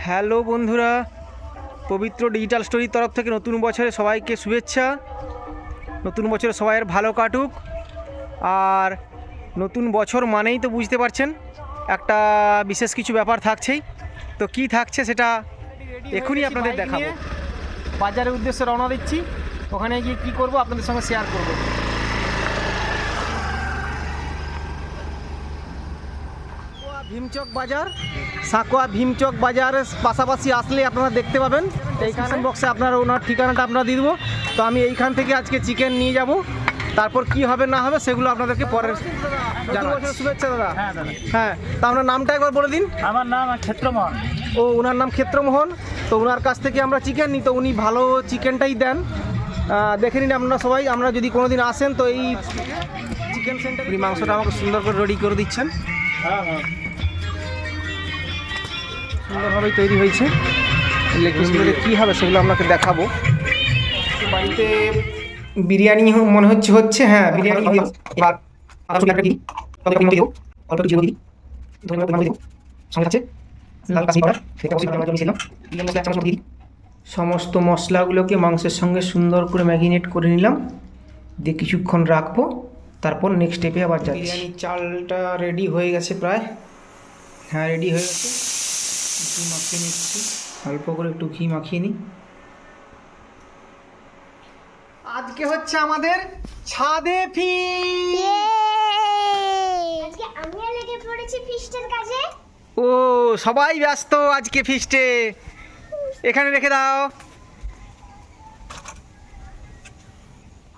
Hello বন্ধুরা, পবিত্র digital স্টোরির তরফ থেকে নতুন বছরে সবাইকে শুভেচ্ছা। নতুন বছরে সবাইয়ের ভালো কাটুক। আর নতুন বছর মানেই তো বুঝতে পারছেন একটা বিশেষ কিছু ব্যাপার থাকছেই। তো কি থাকছে সেটা এখনই আপনাদের দেখাবো। বাজারের উদ্দেশ্যে রওনা দিচ্ছি, ওখানে গিয়ে কী করবো আপনাদের সঙ্গে শেয়ার করব। ভীমচক বাজার, সাকোয়া ভীমচক বাজারের পাশাপাশি আসলে আপনারা দেখতে পাবেন এইখানে বক্সে আপনার ওনার ঠিকানাটা আপনারা দিয়ে দেবো। তো আমি এইখান থেকে আজকে চিকেন নিয়ে যাব, তারপর কি হবে না হবে সেগুলো আপনাদেরকে পরের জানাবো। শুভেচ্ছা দাদা। হ্যাঁ, তা আপনার নামটা একবার বলে দিন। আমার নাম ক্ষেত্রমোহন। ও, ওনার নাম ক্ষেত্রমোহন। তো ওনার কাছ থেকে আমরা চিকেন নিই, তো উনি ভালো চিকেনটাই দেন। দেখে নিন আপনারা সবাই, আমরা যদি কোনো দিন আসেন তো এই চিকেন সেন্টার মাংসটা আমাকে সুন্দর করে রেডি করে দিচ্ছেন। সুন্দরভাবেই তৈরি হয়েছে। লেগ পিসগুলো কী হবে সেগুলো আপনাকে দেখাবো। বাড়িতে বিরিয়ানি মনে হচ্ছে হ্যাঁ বিরিয়ানি দিও। এবার অল্প জিরো দিই, ধন্যবাদ দিই, সঙ্গে আছে লাল কাশি পাউডার, সেটা অবশ্যই আমরা জমিয়েছিলাম। মশলা 1 চামচ দিই। সমস্ত মশলাগুলোকে মাংসের সঙ্গে সুন্দর করে ম্যারিনেট করে নিলাম, দিয়ে কিছুক্ষণ রাখবো, তারপর নেক্সট স্টেপে আবার যাচ্ছি। বিরিয়ানির চালটা রেডি হয়ে গেছে প্রায়। হ্যাঁ, রেডি হয়ে গেছে। ঘি মাখিয়ে নিচ্ছি, অল্প করে একটু ঘি মাখিয়ে নিই। আজকে হচ্ছে আমাদের ছাদে আজকে আমিও লেগে পড়েছি ফিস্টের কাজে। ও, সবাই ব্যস্ত আজকে ফিস্টে। এখানে রেখে দাও।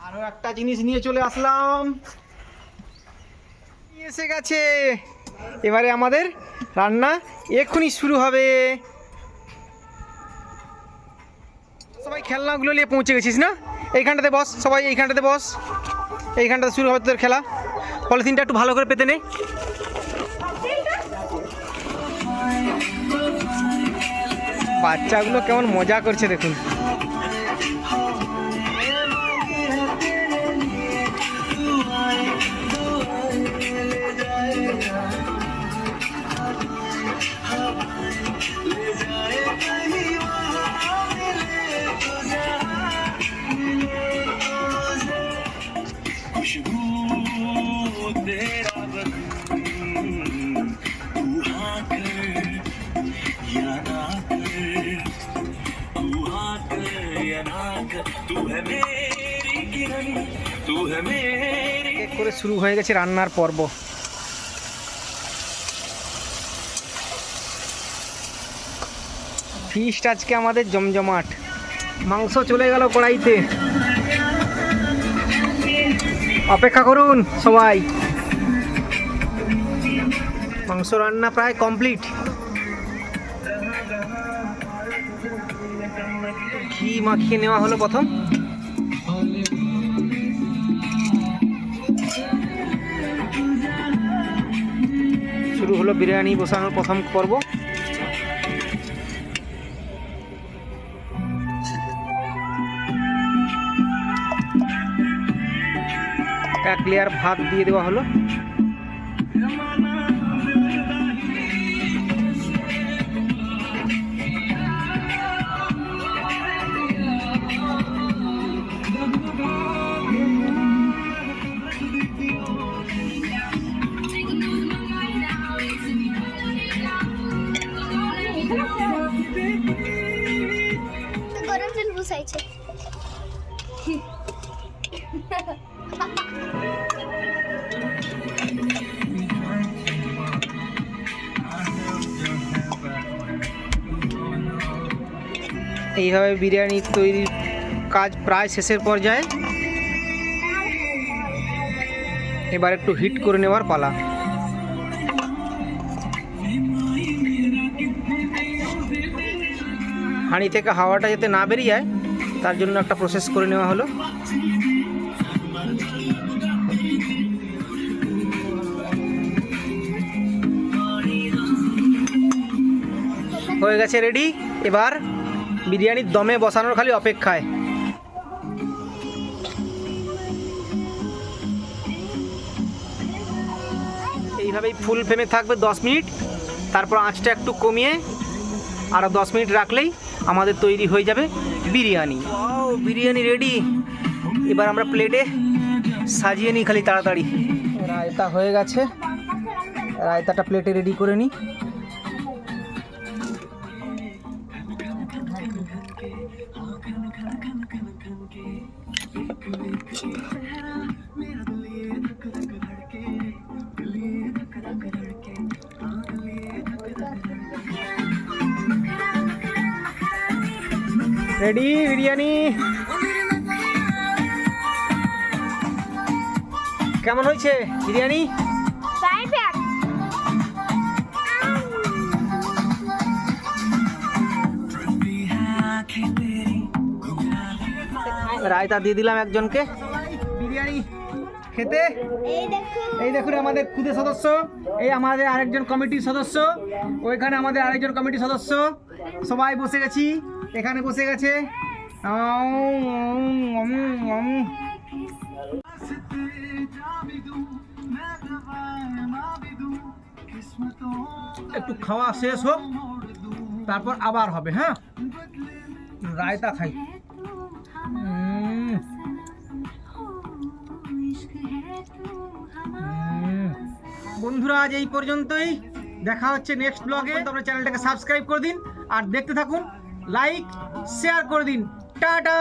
আরো একটা জিনিস নিয়ে চলে আসলাম, এসে গেছে। এবারে আমাদের রান্না এক্ষুনি শুরু হবে। সবাই খেলনাগুলো নিয়ে পৌঁছে গেছিস না? এইখানটাতে বস, সবাই এইখানটাতে বস। এইখানটাতে শুরু হবে তোদের খেলা। পলিথিনটা একটু ভালো করে পেতে নে। বাচ্চাগুলো কেমন মজা করছে দেখুন। এক করে শুরু হয়ে গেছে রান্নার পর্ব। ফিস্ট আজকে আমাদের জমজমাট। মাংস চলে গেল কড়াইতে, অপেক্ষা করুন সবাই। মাংস রান্না প্রায় কমপ্লিট। ঘি মাখিয়ে নেওয়া হলো প্রথম। শুরু হলো বিরিয়ানি বসানোর প্রথম পর্ব। এক লেয়ার ভাত দিয়ে দেওয়া হলো। গরম জল বসাইছে। এইভাবে বিরিয়ানি তৈরির কাজ প্রায় শেষের পর্যায়ে। এবার একটু হিট করে নেওয়ার পালা। হাঁড়ি থেকে হাওয়াটা যাতে না বেরিয়ে যায় তার জন্য একটা প্রসেস করে নেওয়া হলো। হয়ে গেছে রেডি। এবার বিরিয়ানির দমে বসানোর খালি অপেক্ষায়। এইভাবেই ফুল ফ্লেমে থাকবে 10 মিনিট, তারপর আঁচটা একটু কমিয়ে আর 10 মিনিট রাখলেই আমাদের তৈরি হয়ে যাবে বিরিয়ানি। ও বিরিয়ানি রেডি। এবার আমরা প্লেটে সাজিয়ে নিই খালি তাড়াতাড়ি। রায়তা হয়ে গেছে, রায়তাটা প্লেটে রেডি করে নিই। রেডি বিরিয়ানি। কেমন হয়েছে বিরিয়ানি? পারফেক্ট। রায়তা দিয়ে দিলাম একজনকে। বিরিয়ানি খেতে এই দেখুন আমাদের খুদে সদস্য, এই আমাদের আরেকজন কমিটির সদস্য, ওইখানে আমাদের আরেকজন কমিটির সদস্য, সবাই বসে গেছি, এখানে বসে গেছে। একটু খাওয়া শেষ হোক, তারপর আবার হবে। হ্যাঁ, রায়তা খাই। বন্ধুরা আজ এই পর্যন্তই, দেখা হচ্ছে নেক্সট ব্লগে। তোমরা চ্যানেলটাকে সাবস্ক্রাইব করে দিন আর দেখতে থাকুন, লাইক শেয়ার করে দিন। টাটা।